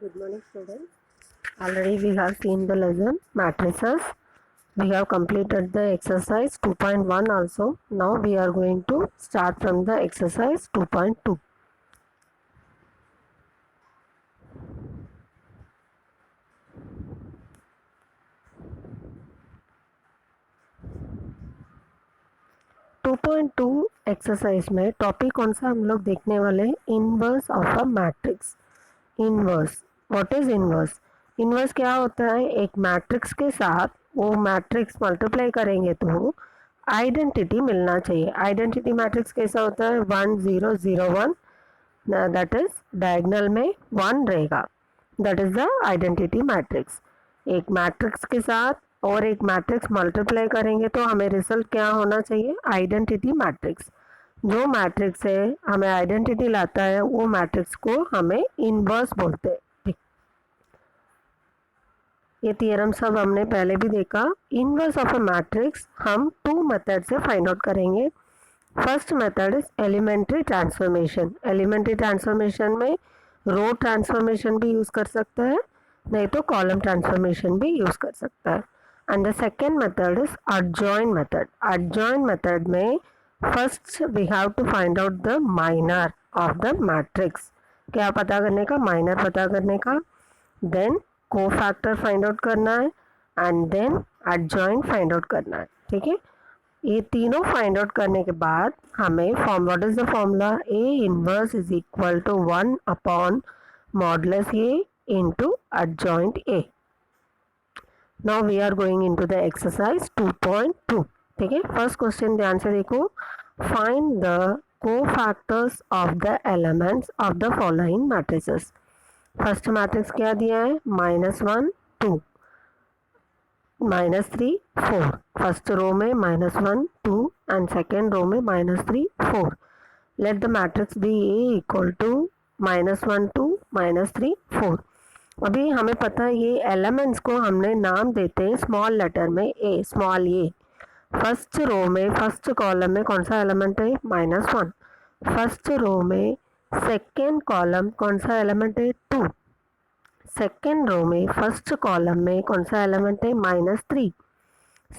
Good morning, students. Already we have seen the lesson matrices. We have completed the exercise 2.1 also. Now we are going to start from the exercise 2.2. Two point two exercise में topic कौन सा हम लोग देखने वाले हैं? Inverse of a matrix. Inverse, what is inverse? Inverse क्या होता है? एक मैट्रिक्स के साथ वो मैट्रिक्स मल्टीप्लाई करेंगे तो आइडेंटिटी मिलना चाहिए. आइडेंटिटी मैट्रिक्स कैसा होता है? 1 0 0 1, दैट इज डायगोनल में 1 रहेगा. That is the identity matrix. एक मैट्रिक्स के साथ और एक मैट्रिक्स मल्टीप्लाई करेंगे तो हमें रिजल्ट क्या होना चाहिए? Identity matrix. जो मैट्रिक्स है हमें आइडेंटिटी लाता है वो मैट्रिक्स को हमें इनवर्स बोलते हैं. ठीक, ये थियरम सब हमने पहले भी देखा. इनवर्स ऑफ अ मैट्रिक्स हम 2 मेथड से फाइंड आउट करेंगे. First method is elementary transformation. Elementary transformation में रो ट्रांसफॉर्मेशन भी यूज़ कर सकता है, नहीं तो कॉलम ट्रांसफॉर्मेशन भी यूज़ कर सकता है. And the second method is adjoint method. adjoint method में first we have to find out the minor of the matrix. क्या पता करने का? माइनर पता करने का. देन कोफैक्टर फाइंड आउट करना है and then adjoint find out करना है. ठीक है, ये तीनों फाइंड आउट करने के बाद हमें form, what is the formula? A inverse is equal to 1 upon modulus A into adjoint A. Now we are going into the exercise 2.2. ठीक है, फर्स्ट क्वेश्चन ध्यान से देखो. Find the cofactors of the elements of the following matrices. First matrix क्या दिया है? -1 2 -3 4. First row में -1 2 and second रो में -3 4. Let the matrix be A equal to -1 2 -3 4. अभी हमें पता है ये एलिमेंट्स को हमने नाम देते हैं स्मॉल लेटर में ए, स्मॉल ए. फर्स्ट रो में फर्स्ट कॉलम में कौन सा एलिमेंट है? -1. फर्स्ट रो में सेकेंड कॉलम कौन सा एलिमेंट है? 2. सेकेंड रो में फर्स्ट कॉलम में कौन सा एलिमेंट है? -3.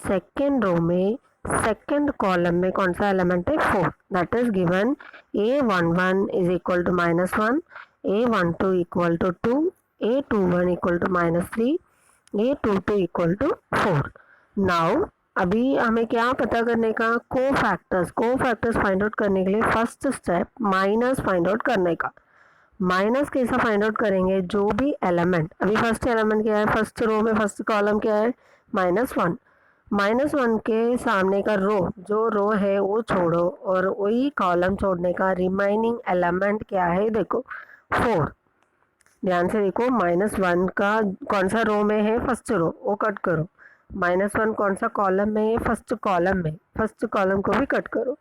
सेकेंड रो में सेकेंड कॉलम में कौन सा एलिमेंट है? 4. That is given A11 is equal to -1, A12 equal to 2, A21 equal to -3, A22 equal to 4. Now अभी हमें क्या पता करने का? कोफैक्टर्स. कोफैक्टर्स फाइंड आउट करने के लिए first step minus find out करने का. माइनस कैसा फाइंड आउट करेंगे? जो भी एलिमेंट, अभी फर्स्ट एलिमेंट क्या है? फर्स्ट रो में फर्स्ट कॉलम क्या है? -1. -1 के सामने का रो, जो रो है वो छोड़ो और वही कॉलम छोड़ने का रिमाइनिंग एलिमेंट क्या है? देखो 4. ध्यान से देखो, -1 का कौन सा रो में है? फर्स्ट रो, वो कट करो. -1 कौन सा कॉलम में है? फर्स्ट कॉलम में, फर्स्ट कॉलम को भी कट करो.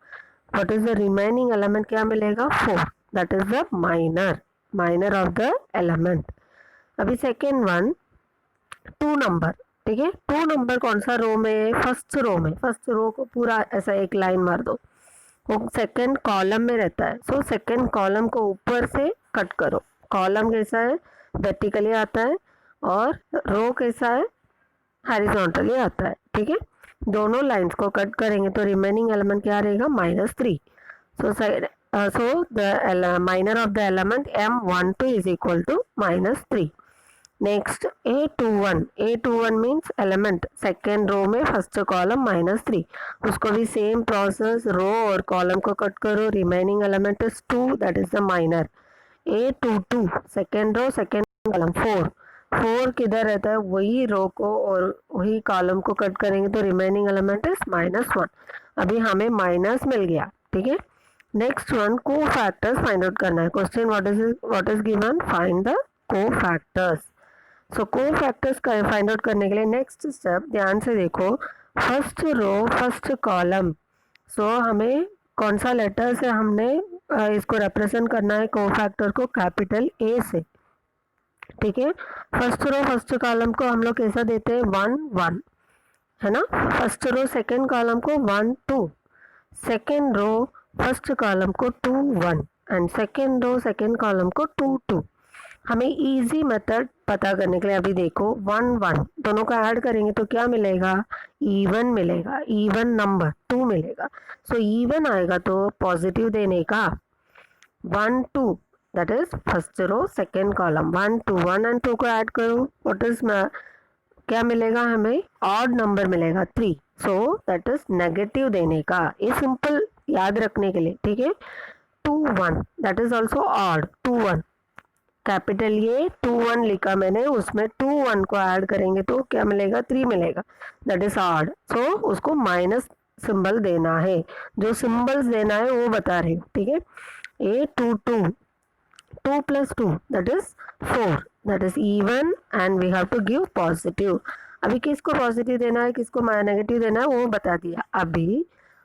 What is the remaining element? क्या मिलेगा? 4. That is the minor of the element. अभी सेकेंड वन 2 नंबर. ठीक है, 2 नंबर कौन सा रो में है? फर्स्ट रो में. फर्स्ट रो को पूरा ऐसा एक लाइन मार दो, वो सेकेंड कॉलम में रहता है. सो सेकेंड कॉलम को ऊपर से कट करो. कॉलम कैसा है? वर्टिकली आता है और रो कैसा है? हॉरिजॉन्टली आता है. ठीक है, दोनों लाइंस को कट करेंगे तो रिमेनिंग एलिमेंट क्या रहेगा? -3. So the minor of the element M12 is equal to -3. Next A21. A21 means element second row में first column -3. उसको भी सेम प्रोसेस, रो और कॉलम को कट करो. Remaining element is 2, that is the minor. A22 second row second column 4. 4 किधर रहता है? वही रो को और वही कॉलम को कट करेंगे तो रिमेनिंग एलिमेंट इज -1. अभी हमें माइनस मिल गया. ठीक है, next one cofactors find out करना है. Question what is given? Find the cofactors. So cofactors का फाइंड आउट करने के लिए नेक्स्ट स्टेप ध्यान से देखो. First row first column. So हमें कौन सा लेटर से हमने इसको रिप्रेजेंट करना है कोफैक्टर को? कैपिटल ए से. ठीक है, फर्स्ट रो फर्स्ट कॉलम को हम लोग कैसा देते हैं? 1 1, है ना. फर्स्ट रो सेकेंड कॉलम को 1 2, सेकेंड रो फर्स्ट कॉलम को 2 1 and second row second column को 2 2. हमें इजी मेथड पता करने के लिए अभी देखो 1 1 दोनों का ऐड करेंगे तो क्या मिलेगा, इवन मिलेगा, इवन नंबर 2 मिलेगा। सो इवन आएगा तो पॉजिटिव देने का 1 2 that is first row second column 1 2 1 and 2 को ऐड करो व्हाट इज क्या मिलेगा, हमें ऑड नंबर मिलेगा 3। सो दैट इज नेगेटिव देने का, ये सिंपल याद रखने के लिए, ठीक है। 2 1 that is also odd 2 1, capital ये 2 1 लिखा मैंने, उसमें 2 1 को ऐड करेंगे तो क्या मिलेगा, 3 मिलेगा, दैट इज ऑड। सो उसको माइनस सिंबल देना है, जो सिंबल्स देना है वो बता रही हूँ, ठीक है। ए 2 2 2 plus 2 that is 4, that is even and we have to give positive। अभी किसको पॉजिटिव देना है किसको नेगेटिव देना है वो बता दिया। अभी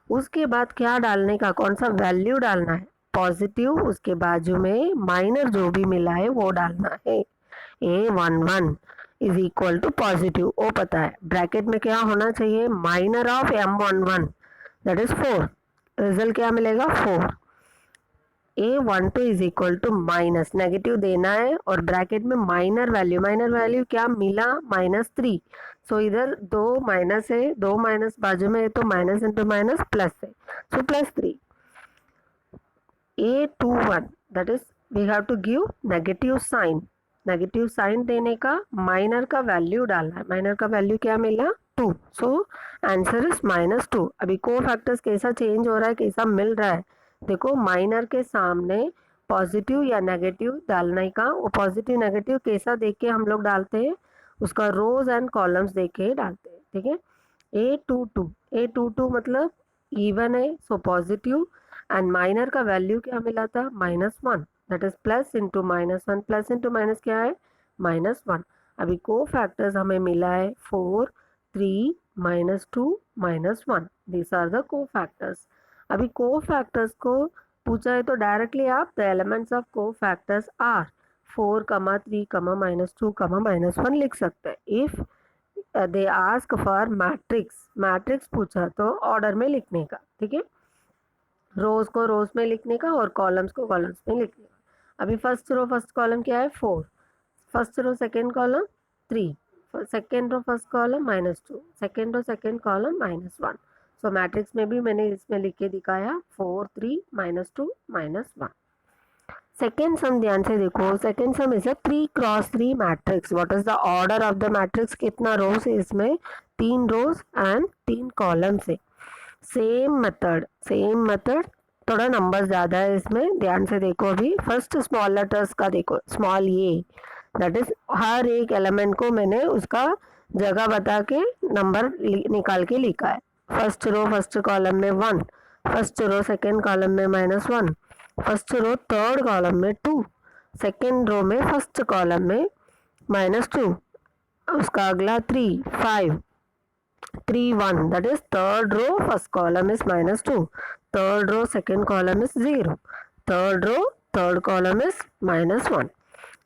उसके बाद क्या डालने का, कौन सा वैल्यू डालना है, पॉजिटिव, उसके बाजू में माइनर जो भी मिला है वो डालना है। A11 is equal to positive, वो पता है, ब्रैकेट में क्या होना चाहिए, minor of M11 that is 4, result क्या मिलेगा 4। A12 is equal to minus, negative देना है और ब्रैकेट में माइनर वैल्यू क्या मिला, -3। सो इधर दो माइनस है, दो माइनस बाजू में है तो माइनस इंटू माइनस प्लस है, so +3। A21 that is we have to give negative sign देने का, माइनर का वैल्यू डालना है, माइनर का वैल्यू क्या मिला 2, सो आंसर इज -2। अभी को फैक्टर्स कैसा चेंज हो रहा है, कैसा मिल रहा है, देखो माइनर के सामने पॉजिटिव या नेगेटिव डालने का, वो पॉजिटिव नेगेटिव कैसा देख के हम लोग डालते हैं, उसका रोज एंड कॉलम्स देख के डालते हैं, ठीक है। A22 मतलब इवन है, सो पॉजिटिव, एंड माइनर का वैल्यू क्या मिला था -1, that is plus into -1, plus into minus क्या है -1। अभी को फैक्टर्स हमें मिला है 4 3 -2 -1, दिस आर द को फैक्टर्स। अभी को फैक्टर्स को पूछा है तो डायरेक्टली आप द एलिमेंट्स ऑफ को फैक्टर्स आर 4 3 -2 -1 लिख सकते हैं। If they ask for matrix पूछा तो ऑर्डर में लिखने का, ठीक है, रोज को रोज में लिखने का और कॉलम्स को कॉलम्स में लिखने का। अभी फर्स्ट रो फर्स्ट कॉलम क्या है 4, first row second column 3, second row first column -2, second row second column -1। So matrix में भी मैंने इसमें लिख के दिखाया 4 3 -2 -1। सेकेंड सम ध्यान से देखो, second some is a 3 cross 3 matrix. What is the order of the matrix, कितना रोज है इसमें, 3 रोज एंड 3 कॉलम्स है। सेम मेथड, थोड़ा नंबर ज़्यादा है इसमें, ध्यान से देखो। अभी फर्स्ट स्मॉल लेटर्स का देखो, स्मॉल ए दैट इज हर एक एलिमेंट को मैंने उसका जगह बता के नंबर निकाल के लिखा है। फर्स्ट रो फर्स्ट कॉलम में 1, फर्स्ट रो सेकेंड कॉलम में -1, फर्स्ट रो थर्ड कॉलम में 2, सेकेंड रो में फर्स्ट कॉलम में -2, उसका अगला 3 5 3 1 that is third row first column is -2, third row second column is 0, third row third column is -1।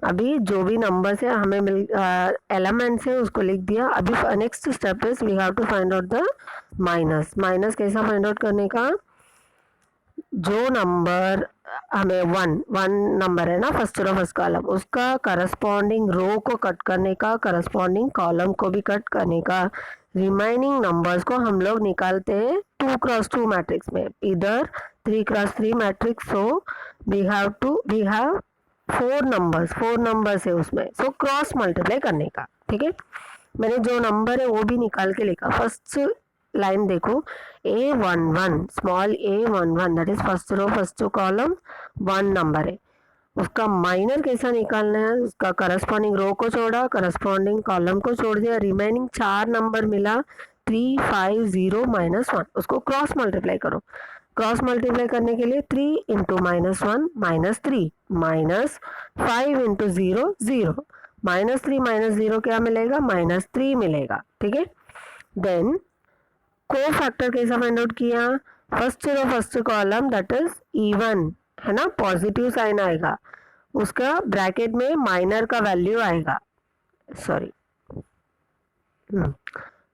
अभी जो भी नंबर से हमें एलिमेंट्स है उसको लिख दिया। अभी next step is we have to find out the minus कैसा फाइंड आउट करने का, जो नंबर हमें 1 नंबर है ना फर्स्ट रो फर्स्ट कॉलम, उसका करस्पॉन्डिंग रो को कट करने का, करस्पॉन्डिंग कॉलम को भी कट करने का। रिमाइनिंग नंबर्स को हम लोग निकालते हैं 2 क्रॉस 2 मैट्रिक्स में, इधर 3 cross 3 matrix, so we have 4 numbers है उसमें, सो क्रॉस मल्टीप्लाई करने का, ठीक है। मैंने जो नंबर है वो भी निकाल के लिखा। फर्स्ट लाइन देखो A11 small A11 that is first row first column 1 number है, उसका माइनर कैसा निकालना है, उसका करस्पॉन्डिंग रो को छोड़ा, करस्पॉन्डिंग कॉलम को छोड़ दिया, रिमेनिंग 4 नंबर मिला 3 5 0 -1, उसको क्रॉस मल्टीप्लाई करो। क्रॉस मल्टीप्लाई करने के लिए 3 इंटू -1 -3 -5 इंटू 0 0, -3 -0 क्या मिलेगा -3 मिलेगा, ठीक है। देन को फैक्टर कैसा फाइंड आउट किया, first row first column that is even है ना, पॉजिटिव साइन आएगा, उसका ब्रैकेट में माइनर का वैल्यू आएगा, sorry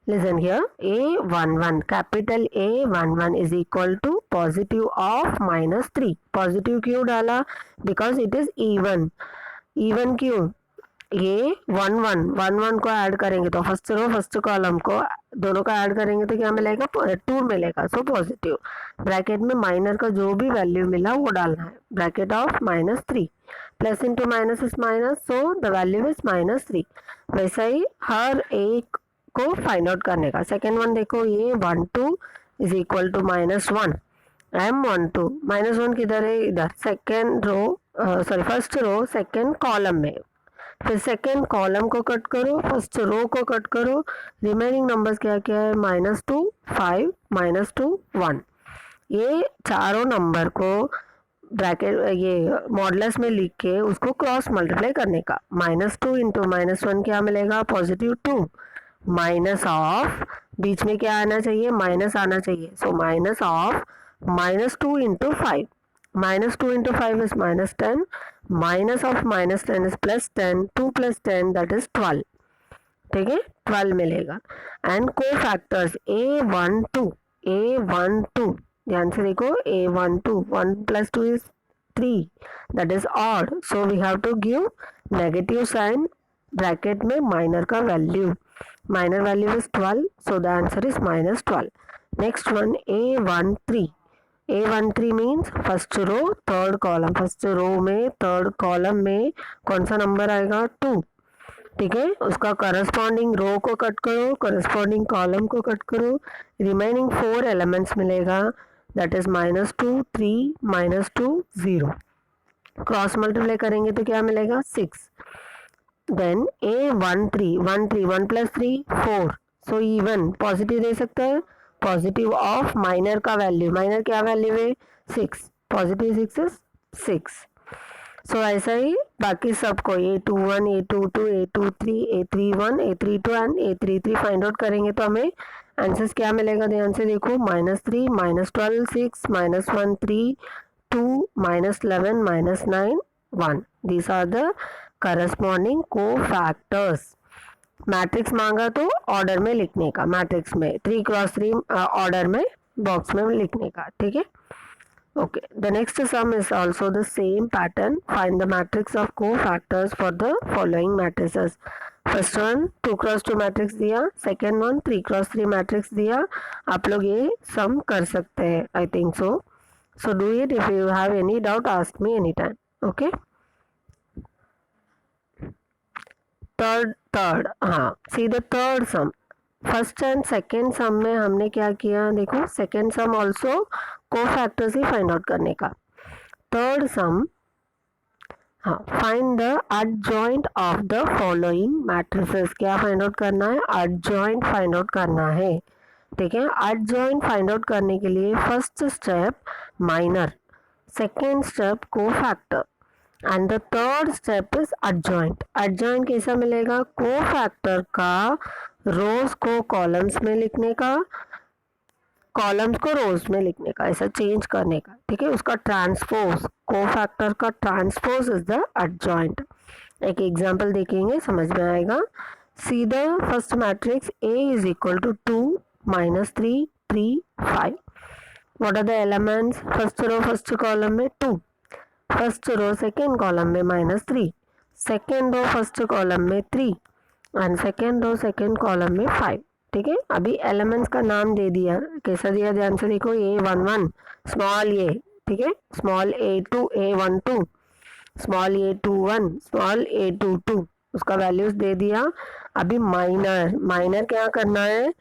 listen here, A11 capital A11 is equal to positive of -3। Positive क्यों डाला, because it is even, even क्यों, ये 1 को ऐड करेंगे तो फर्स्ट रो फर्स्ट कॉलम को दोनों का ऐड करेंगे तो क्या मिलेगा, 2 मिलेगा, सो पॉजिटिव। ब्रैकेट में माइनर का जो भी वैल्यू मिला वो डालना है, bracket of -3, plus into minus is minus, so the value is -3। वैसा ही हर एक को फाइंड आउट करने का। सेकेंड वन देखो, ये 12 इज इक्वल टू -1, M12 -1 किधर है, इधर second row, sorry first row second column में। फिर सेकेंड कॉलम को कट करो, फर्स्ट रो को कट करो, रिमेनिंग नंबर्स क्या क्या है, -2, 5, -2, 1। ये चारों नंबर को ब्रैकेट ये मॉडुलस में लिख के उसको क्रॉस मल्टीप्लाई करने का। -2 इंटू -1 क्या मिलेगा, +2, माइनस ऑफ, बीच में क्या आना चाहिए, माइनस आना चाहिए, so minus of -2 into 5, -2 into 5 is -10, minus of -10 is +10, 2 + 10 that is 12, ठीक है, 12 मिलेगा। एंड को फैक्टर्स A12, ध्यान से देखो, A12, 1 + 2 is 3, that is odd, so we have to give negative sign, bracket में माइनर का value, minor value is 12, so the answer is -12. Next one, A13 means first row third column, first row में third column में कौन सा number आएगा, 2, ठीक है, उसका करस्पॉन्डिंग रो को कट करो, करस्पॉन्डिंग कॉलम को कट करो, रिमेनिंग 4 एलिमेंट्स मिलेगा, दैट इज -2, 3, -2, 0। क्रॉस मल्टीप्लाई करेंगे तो क्या मिलेगा, 6। Then A13, 1 + 3 4, so even positive दे सकता है, पॉजिटिव ऑफ माइनर का वैल्यू, माइनर क्या वैल्यू है, 6, पॉजिटिव 6 इज 6। सो ऐसा ही बाकी सबको A21, A22, A23, A31, A32 and A33 find out करेंगे तो हमें आंसर्स क्या मिलेगा, ध्यान से देखो, -3, -12 6, -1 3, 2, -11 -9 1, these are the corresponding cofactors. Matrix मांगा तो ऑर्डर में लिखने का, मैट्रिक्स में 3 × 3 ऑर्डर में बॉक्स में लिखने का, ठीक है। Okay, the next sum is also the same pattern. Find the matrix of cofactors for the following matrices. First one 2 × 2 matrix दिया, second one 3 × 3 मैट्रिक्स दिया। आप लोग ये सम कर सकते हैं, I think so. So do it. If you have any doubt, ask me anytime. Okay. Third, हाँ, see the third sum. First and second sum में हमने क्या किया, देखो सेकेंड सम ऑल्सो कोफैक्टर्स ही फाइंड आउट करने का। थर्ड सम, हाँ, find the adjoint of the following matrices. क्या फाइंड आउट करना है, एडजॉइंट फाइंड आउट करना है, ठीक है। एडजॉइंट फाइंड आउट करने के लिए first step minor, second step cofactor and the third step is adjoint. Adjoint कैसा मिलेगा, कोफैक्टर का रोज को कॉलम्स में लिखने का, कॉलम्स को रोज में लिखने का, ऐसा चेंज करने का, ठीक है। उसका ट्रांसपोज, कोफैक्टर का ट्रांसपोज इज द एडजॉइंट। एक एग्जांपल देखेंगे, समझ में आएगा। See the first matrix A is equal to 2, -3, 3, 5। What are the elements, first row first column में 2, फर्स्ट रो सेकेंड कॉलम में -3, सेकेंड रो फर्स्ट कॉलम में 3 and second row second column में 5, ठीक है। अभी एलिमेंट्स का नाम दे दिया, कैसा दिया, ध्यान से देखो, A11 स्मॉल a, ठीक है, small A2 A12, small A21, small A22, उसका वैल्यूज दे दिया। अभी माइनर क्या करना है,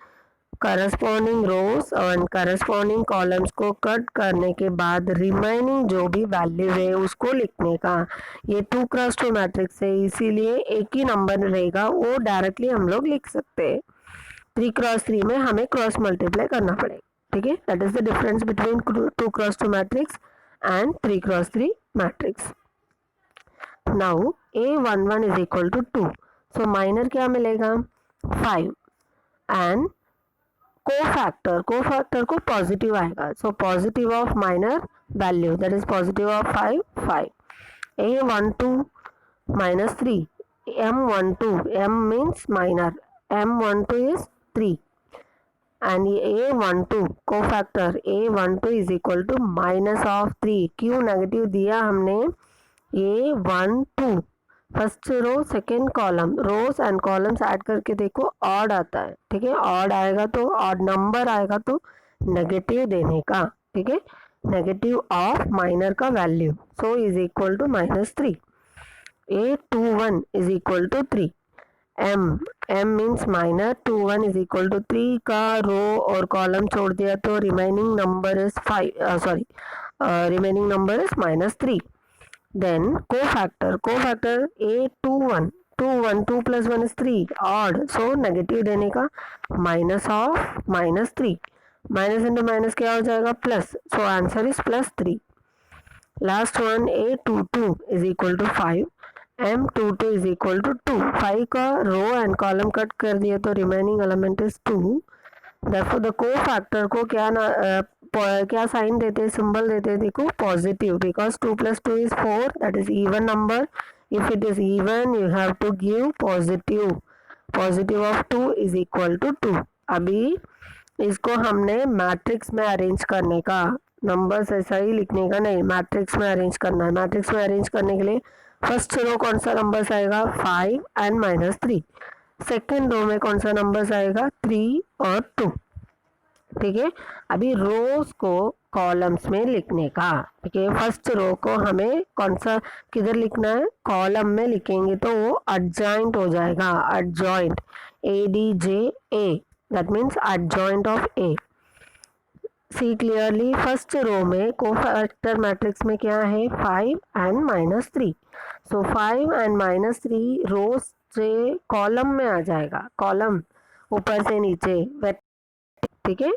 करस्पॉन्डिंग रोज और करस्पॉन्डिंग कॉलम्स को कट करने के बाद रिमेनिंग जो भी वैल्यू है उसको लिखने का। ये 2 × 2 मैट्रिक्स है, इसीलिए एक ही नंबर रहेगा, वो डायरेक्टली हम लोग लिख सकते हैं। 3 × 3 में हमें क्रॉस मल्टीप्लाई करना पड़ेगा, ठीक है। That is the difference between 2 × 2 matrix and 3 × 3 matrix. Now A11 is equal to 2, so minor क्या मिलेगा, 5 एंड कोफैक्टर को पॉजिटिव आएगा, so positive of minor value that is positive of 5। A12 -3, M12, M means minor, M12 is 3 and A12 cofactor A12 is equal to -3। क्यों negative दिया हमने, A12 first row second column, rose and columns add करके देखो odd आता है, ठीक है। Odd आएगा तो ऑड नंबर आएगा तो नेगेटिव देने का, ठीक है। नेगेटिव ऑफ माइनर का value, so is equal to -3। 821 is equal to 3। m means minor, 21 is equal to 3 का रो और कॉलम छोड़ दिया तो remaining number is remaining number is -3। Then cofactor 821, 2 plus 1 is 3, odd, so negative देने का, minus of -3, minus into minus क्या हो जाएगा plus, so answer is +3। Last one 822 is equal to 5, m22 is equal to 2। 5 का row and column cut कर दिया तो remaining element is 2। therefore the cofactor को क्या साइन देते हैं, सिंबल देते हैं, देखो positive, because 2 + 2 is 4, that is even number. If it is even you have to give positive, positive of 2 is equal to 2। अभी इसको हमने मैट्रिक्स में अरेंज करने का, नंबर्स ऐसा ही लिखने का नहीं, मैट्रिक्स में अरेंज करना है। मैट्रिक्स में अरेंज करने के लिए फर्स्ट रो कौन सा नंबर्स आएगा 5 एंड -3, सेकेंड रो में कौन सा नंबर्स आएगा 3 और 2, ठीक है। अभी रोज को कॉलम्स में लिखने का, ठीक है। फर्स्ट रो को हमें कौन सा किधर लिखना है, कॉलम में लिखेंगे तो वो एडजॉइंट हो जाएगा, adjoint, ADJA, that means adjoint of A। See clearly, first row में कोफैक्टर मैट्रिक्स में क्या है 5 एंड -3, सो 5 एंड -3 रोज से कॉलम में आ जाएगा, कॉलम ऊपर से नीचे, ठीक है।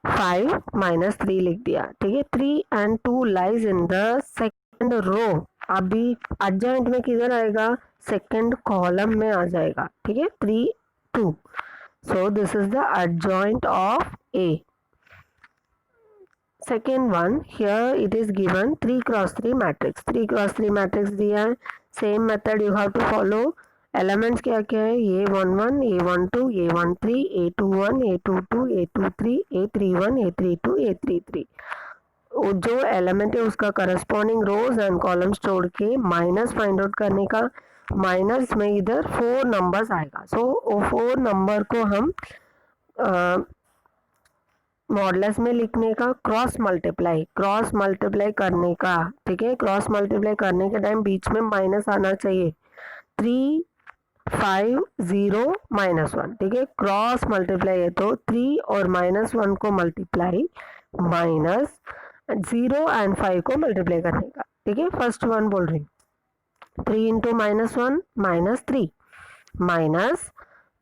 5 -3 लिख दिया, ठीक है। 3 and 2 lies in the second row, अभी एडजॉइंट में किधर आएगा, सेकेंड कॉलम में आ जाएगा, ठीक है। 3 2, so this is the adjoint of A। Second one, here it is given 3 × 3 matrix, 3 × 3 matrix दिया है। Same method you have to follow. Elements क्या क्या है, A11, A12, A13, A21, A22, A23, A31, A32, A33। जो element है उसका corresponding rose and columns छोड़ के माइनस फाइंड आउट करने का। माइनस में इधर 4 नंबर्स आएगा, सो वो 4 नंबर को हम मॉडलेस में लिखने का, क्रॉस मल्टीप्लाई करने का, ठीक है। क्रॉस मल्टीप्लाई करने के टाइम बीच में माइनस आना चाहिए, 3 5 0 -1, ठीक है। क्रॉस मल्टीप्लाई है तो 3 और -1 को मल्टीप्लाई, -0 एंड 5 को मल्टीप्लाई करने का, ठीक है। फर्स्ट वन बोल रही हूँ, 3 × -1 -3, माइनस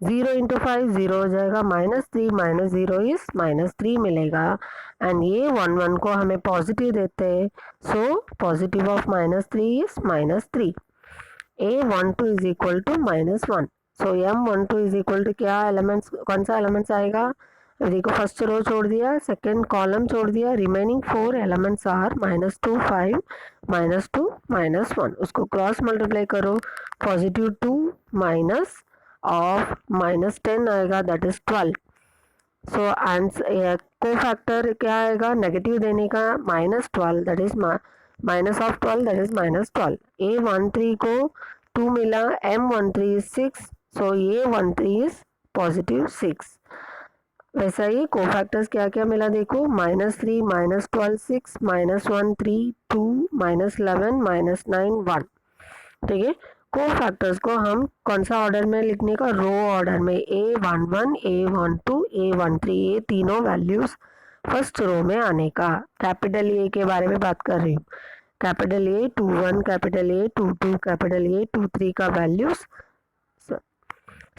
0 × 5 0 हो जाएगा, -3 -0 इज -3 मिलेगा। एंड ये 1 1 को हमें पॉजिटिव देते हैं, so positive of -3 is -3। A12 is equal to -1, so M12 is equal to क्या एलिमेंट्स, कौन सा एलिमेंट्स आएगा, देखो फर्स्ट रो छोड़ दिया, सेकेंड कॉलम छोड़ दिया, रिमेनिंग 4 एलिमेंट्स आर -2 5 -2 -1, उसको क्रॉस मल्टीप्लाई करो, +2 माइनस ऑफ -10 आएगा, that is 12। So answer cofactor क्या आएगा, नेगेटिव देने का, -12 that is minus of 12 that is -12। A13 को 2 मिला, M13 is 6, so A13 is +6। वैसा ही कोफैक्टर्स क्या क्या मिला देखो, -3 -12 6 -1 3 2 -11 -9 1, ठीक है। कोफैक्टर्स को हम कौन सा ऑर्डर में लिखने का, रो ऑर्डर में, A11 A12 A13, ये तीनों वैल्यूज फर्स्ट रो में आने का। कैपिटल ए के बारे में बात कर रही हूँ, capital A21, capital A22, capital A23 का वैल्यूज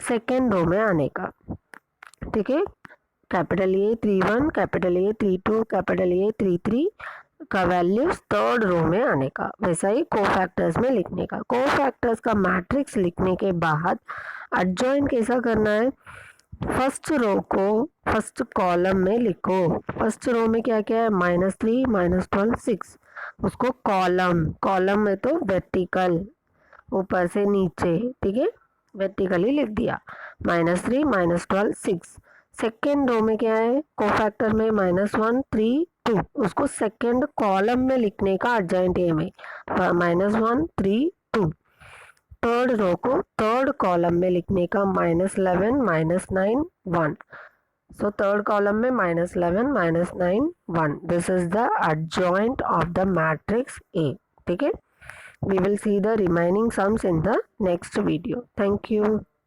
सेकेंड रो में आने का, ठीक है। Capital A31, capital A32, capital A33 का वैल्यूज थर्ड रो में आने का। वैसा ही कोफैक्टर्स में लिखने का। कोफैक्टर्स का मैट्रिक्स लिखने के बाद एडजॉइंट कैसा करना है, फर्स्ट रो को फर्स्ट कॉलम में लिखो। फर्स्ट रो में क्या क्या है, -3 -12 6, उसको कॉलम में तो वर्टिकल, ऊपर से नीचे, ठीक है, वर्टिकली लिख दिया, -3 -12 6। सेकेंड रो में क्या है, कोफैक्टर में -1 3 2, उसको सेकेंड कॉलम में लिखने का एडजॉइंट ए में, -1 3 2। थर्ड रो को थर्ड कॉलम में लिखने का, -11 -9 1. So third column में -11 -9 1. This is the adjoint of the matrix A. ठीक है. We will see the remaining sums in the next video. Thank you.